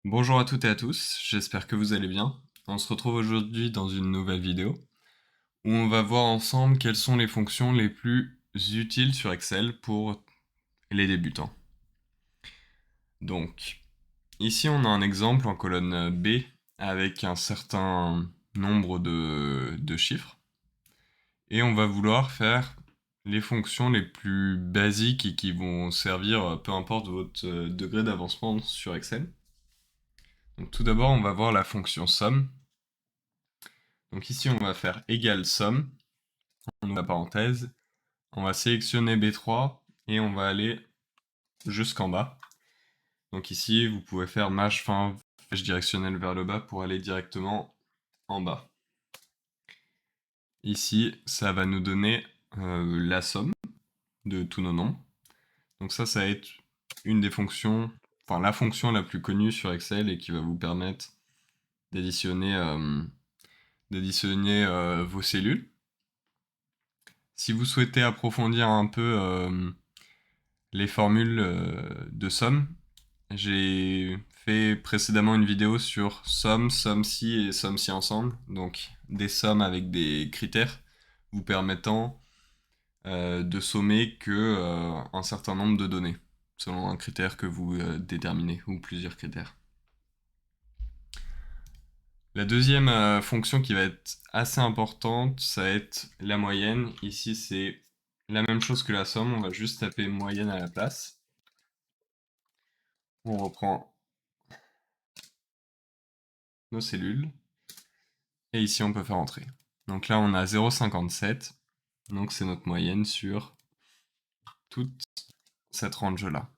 Bonjour à toutes et à tous, j'espère que vous allez bien. On se retrouve aujourd'hui dans une nouvelle vidéo où on va voir ensemble quelles sont les fonctions les plus utiles sur Excel pour les débutants. Donc, ici on a un exemple en colonne B avec un certain nombre de chiffres et on va vouloir faire les fonctions les plus basiques et qui vont servir peu importe votre degré d'avancement sur Excel. Donc tout d'abord on va voir la fonction somme. Donc ici, on va faire égal somme, on ouvre la parenthèse, on va sélectionner B3 et on va aller jusqu'en bas. Donc ici, vous pouvez faire maj fin flèche directionnelle vers le bas pour aller directement en bas. Ici, ça va nous donner la somme de tous nos nombres. Donc ça va être une des fonctions, enfin la fonction la plus connue sur Excel et qui va vous permettre d'additionner vos cellules. Si vous souhaitez approfondir un peu les formules de somme, j'ai fait précédemment une vidéo sur somme, somme-si et somme-si ensemble, donc des sommes avec des critères vous permettant de sommer que un certain nombre de données, selon un critère que vous déterminez, ou plusieurs critères. La deuxième fonction qui va être assez importante, ça va être la moyenne. Ici, c'est la même chose que la somme, on va juste taper moyenne à la place. On reprend nos cellules. Et ici, on peut faire entrer. Donc là, on a 0,57. Donc c'est notre moyenne sur toute cette range-là.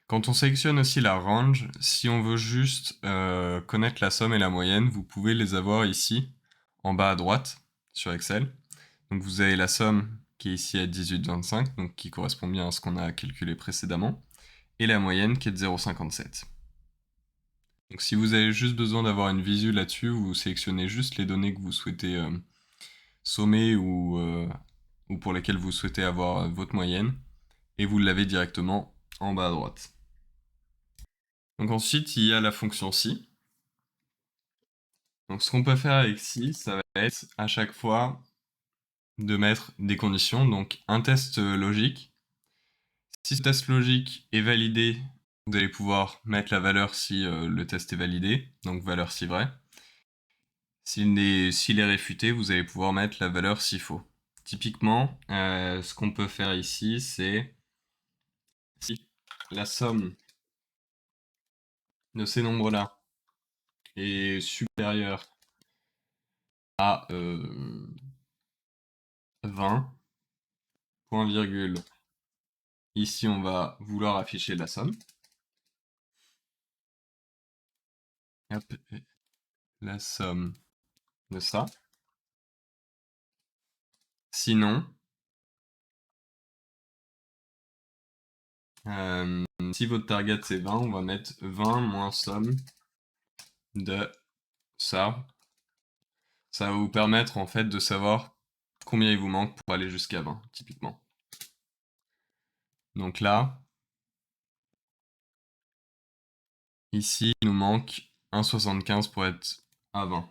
Quand on sélectionne aussi la range, si on veut juste connaître la somme et la moyenne, vous pouvez les avoir ici, en bas à droite, sur Excel. Donc vous avez la somme qui est ici à 18,25, donc qui correspond bien à ce qu'on a calculé précédemment, et la moyenne qui est de 0,57. Donc si vous avez juste besoin d'avoir une visu là-dessus, vous sélectionnez juste les données que vous souhaitez sommer ou pour lesquels vous souhaitez avoir votre moyenne, et vous l'avez directement en bas à droite. Donc ensuite, il y a la fonction si. Donc ce qu'on peut faire avec si, ça va être à chaque fois de mettre des conditions, donc un test logique. Si ce test logique est validé, vous allez pouvoir mettre la valeur si le test est validé, donc valeur si vrai. S'il est réfuté, vous allez pouvoir mettre la valeur si faux. Typiquement, ce qu'on peut faire ici, c'est si la somme de ces nombres-là est supérieure à 20, point virgule, ici on va vouloir afficher la somme. Hop, la somme de ça. Sinon, si votre target c'est 20, on va mettre 20 moins somme de ça. Ça va vous permettre en fait de savoir combien il vous manque pour aller jusqu'à 20, typiquement. Donc là, ici, il nous manque 1,75 pour être à 20.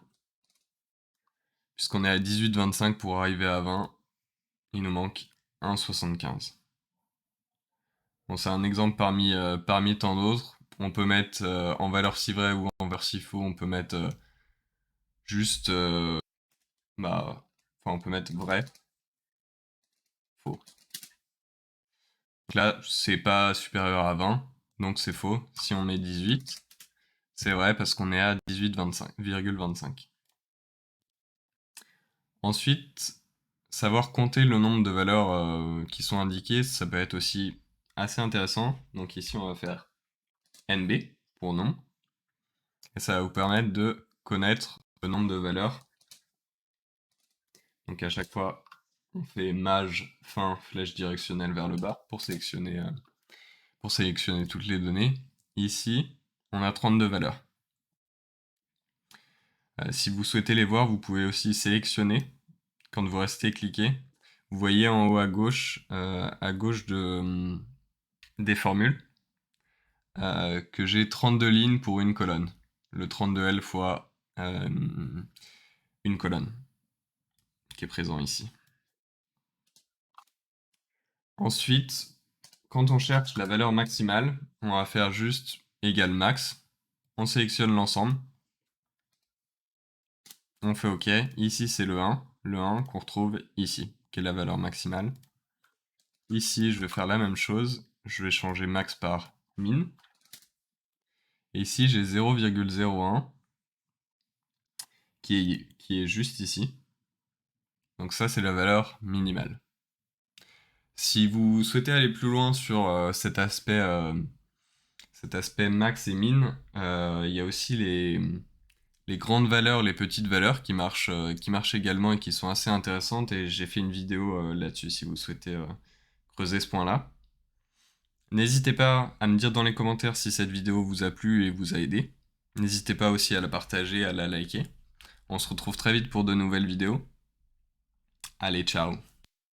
Puisqu'on est à 18,25 pour arriver à 20, il nous manque 1,75. Bon, c'est un exemple parmi tant d'autres. On peut mettre en valeur si vrai ou en valeur si faux, on peut mettre juste, on peut mettre vrai, faux. Donc là, c'est pas supérieur à 20, donc c'est faux. Si on met 18, c'est vrai parce qu'on est à 18,25. Ensuite, savoir compter le nombre de valeurs qui sont indiquées, ça peut être aussi assez intéressant. Donc ici, on va faire NB pour nom. Et ça va vous permettre de connaître le nombre de valeurs. Donc à chaque fois, on fait maj fin flèche directionnelle vers le bas pour sélectionner toutes les données. Ici, on a 32 valeurs. Si vous souhaitez les voir, vous pouvez aussi sélectionner quand vous restez cliqué. Vous voyez en haut à gauche des formules que j'ai 32 lignes pour une colonne. Le 32L fois une colonne, qui est présent ici. Ensuite, quand on cherche la valeur maximale, on va faire juste égal max. On sélectionne l'ensemble. On fait OK. Ici, c'est le 1 qu'on retrouve ici, qui est la valeur maximale. Ici, je vais faire la même chose. Je vais changer max par min. Et ici, j'ai 0,01 qui est juste ici. Donc ça, c'est la valeur minimale. Si vous souhaitez aller plus loin sur cet aspect max et min, il y a aussi les grandes valeurs, les petites valeurs qui marchent également et qui sont assez intéressantes. Et j'ai fait une vidéo là-dessus si vous souhaitez creuser ce point-là. N'hésitez pas à me dire dans les commentaires si cette vidéo vous a plu et vous a aidé. N'hésitez pas aussi à la partager, à la liker. On se retrouve très vite pour de nouvelles vidéos. Allez, ciao!